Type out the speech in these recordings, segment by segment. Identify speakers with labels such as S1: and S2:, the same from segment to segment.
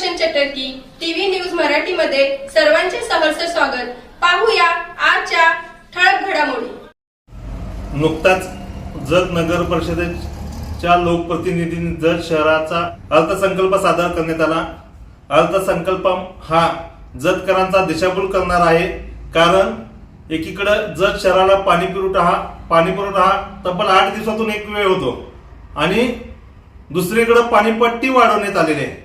S1: Roshan चटर्की TV news Marathi मध्ये सर्वांचे सहर्ष स्वागत। पाहूया आजच्या ठळक घडामोडी।
S2: नुकताच जत नगर परिषदेच्या लोकप्रतिनिधींनी जत शहराचा अर्थसंकल्प सादर करण्यात आला। अर्थसंकल्प हा जतकरांचा दिशाभूल करणार आहे, कारण एकीकडे जत शहराला पाणी पुरवठा तब्बल 8 दिवसातून एक वेळ होतो आणि दुसरीकडे पाणीपट्टी वाढवण्यात आलेली आहे।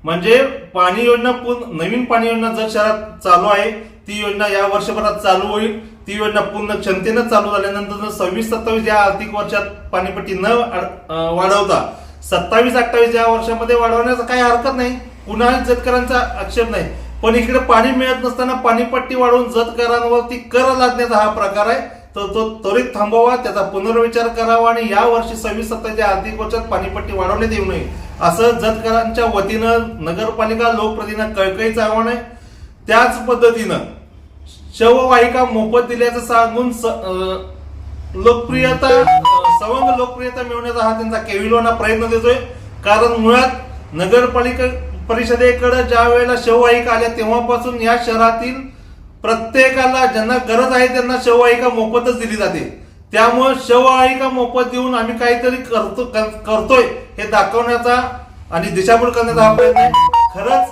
S2: म्हणजे पाणी योजना नवीन पाणी योजना जत शहरात चालू आहे, ती योजना या वर्षभरात चालू होईल। ती योजना पूर्ण क्षमतेने चालू झाल्यानंतर 26-27 या आर्थिक वर्षात पाणीपट्टी न वाढवता 27-28 या वर्षामध्ये वाढवण्याचा काही हरकत नाही, कुणाला जतकरांचा आक्षेप नाही। पण इकडे पाणी मिळत नसताना पाणीपट्टी वाढवून जतकरांवरती कर लादण्याचा हा प्रकार आहे, तर तो त्वरित थांबवा, त्याचा पुनर्विचार करावा आणि या वर्षी 26-27 या आर्थिक वर्षात पाणीपट्टी वाढवण्यात येऊ नये, असं जतकरांच्या वतीनं नगरपालिका लोकप्रतिनिधींना कळकळीचं आव्हान आहे। त्याच पद्धतीनं शववाहिका मोफत दिल्याचं सांगून सवंग लोकप्रियता मिळवण्याचा हा त्यांचा केविलवाना प्रयत्न देतोय। कारण मुळात नगरपालिका परिषदेकडे ज्या वेळेला शववाहिका आल्या तेव्हापासून या शहरातील प्रत्येकाला ज्यांना गरज आहे त्यांना शववाहिका मोफतच दिली जाते। त्यामुळे शववाहिका मोफत देऊन आम्ही काहीतरी करतोय हे दाखवण्याचा आणि दिशाभूल करण्याचा हा प्रयत्न आहे। खरंच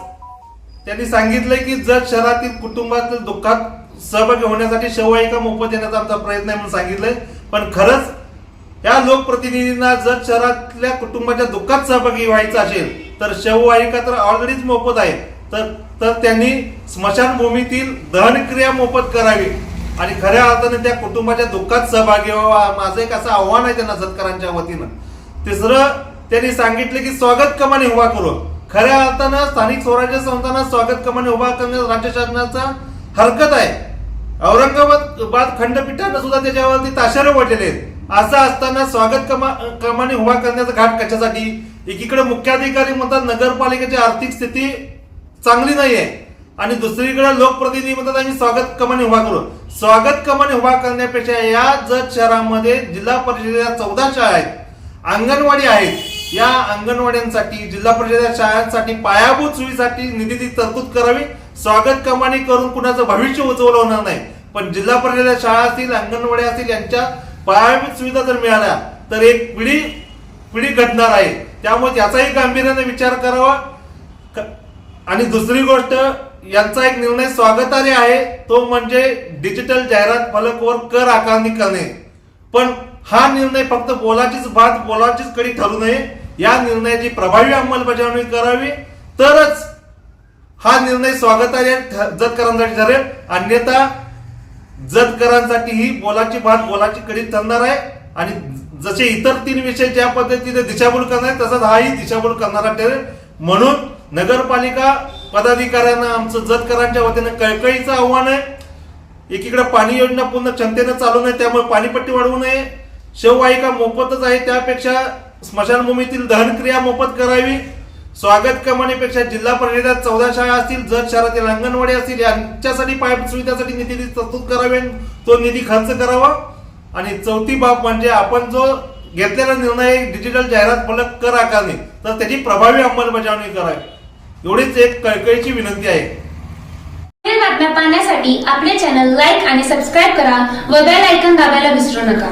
S2: त्यांनी सांगितलंय की जत शहरातील कुटुंबातील दुःखात सहभागी होण्यासाठी शववाहिका मोफत देण्याचा आमचा प्रयत्न आहे म्हणून सांगितलंय। पण खरंच या लोकप्रतिनिधींना जत शहरातल्या कुटुंबाच्या दुःखात सहभागी व्हायचं असेल तर शववाहिका तर ऑलरेडीच मोफत आहे, तर त्यांनी स्मशानभूमीतील दहनक्रिया मोफत करावी आणि खऱ्या अर्थाने त्या कुटुंबाच्या दुःखात सहभागी व्हावा, माझं एक असं आव्हान आहे त्यांना जतकरांच्या वतीनं। तिसरं त्यांनी सांगितलं की स्वागत कमानी उभा करू। खऱ्या अर्थानं स्थानिक स्वराज्य संस्थांना स्वागत कमानी उभा करण्यास राज्य शासनाचा हरकत आहे। औरंगाबाद खंडपीठानं सुद्धा त्याच्यावरती ताशेरे ओढलेले आहेत। असं असताना स्वागत कमानी उभा करण्याचा घाट कशासाठी? एकीकडे मुख्याधिकारी म्हणतात नगरपालिकेची आर्थिक स्थिती चांगली नाहीये आणि दुसरीकडे लोकप्रतिनिधी म्हणतात आम्ही स्वागत कमानी उभा करू। स्वागत कमानी उभा करण्यापेक्षा या जत शहरामध्ये जिल्हा परिषदेच्या 14 शाळा आहेत, अंगणवाडी आहेत, या अंगणवाड्यांसाठी जिल्हा परिषदेच्या शाळांसाठी पायाभूत सुविधेसाठी निधीची तरतूद करावी। स्वागत कमानी करून कुणाचं भविष्य उज्ज्वल होणार नाही, पण जिल्हा परिषदेच्या शाळा असतील, अंगणवाड्या असतील, यांच्या पायाभूत सुविधा जर मिळाल्या तर एक पिढी घडणार आहे। त्यामुळे त्याचाही गांभीर्याने विचार करावा। आणि दुसरी गोष्ट, यांचा एक निर्णय स्वागतार्ह आहे, तो म्हणजे डिजिटल जाहिरात फलकवर कर आकारणी करणे। पण हा निर्णय फक्त बोलाचीच कडी ठरू नये, या निर्णयाची प्रभावी अंमलबजावणी करावी, तरच हा निर्णय स्वागतार्ह जतकरांसाठी ठरेल। अन्यथा जतकरांसाठी ही बोलाची कडी ठरणार आहे आणि जसे इतर 3 विषय ज्या पद्धतीने दिशाभूल करणार तसाच हाही दिशाभूल करणारा ठरेल। म्हणून नगरपालिका पदाधिकाऱ्यांना आमचं जतकरांच्या वतीनं कळकळीचं आव्हान आहे। एकीकडे पाणी योजना पूर्ण क्षमतेनं चालू नये, त्यामुळे पाणीपट्टी वाढवू नये। शववाहिका मोफतच आहे, त्यापेक्षा स्मशानभूमीतील दहनक्रिया मोफत करावी। स्वागत कमानीपेक्षा जिल्हा परिषदेत 14 शाळा असतील, जत शहरातील अंगणवाडी असतील, यांच्यासाठी पायाभूत सुविधासाठी निधीची तरतूद करावी, तो निधी खर्च करावा। आणि चौथी बाब म्हणजे आपण जो घेतलेला निर्णय डिजिटल जाहिरात फलक कर आकारणी, तर त्याची प्रभावी अंमलबजावणी करावी, एवढीच एक कळकळीची विनंती आहे।
S3: बातम्या पाहण्यासाठी आपले चॅनल लाईक आणि सबस्क्राईब करा व बेल आयकॉन दाबायला विसरू नका।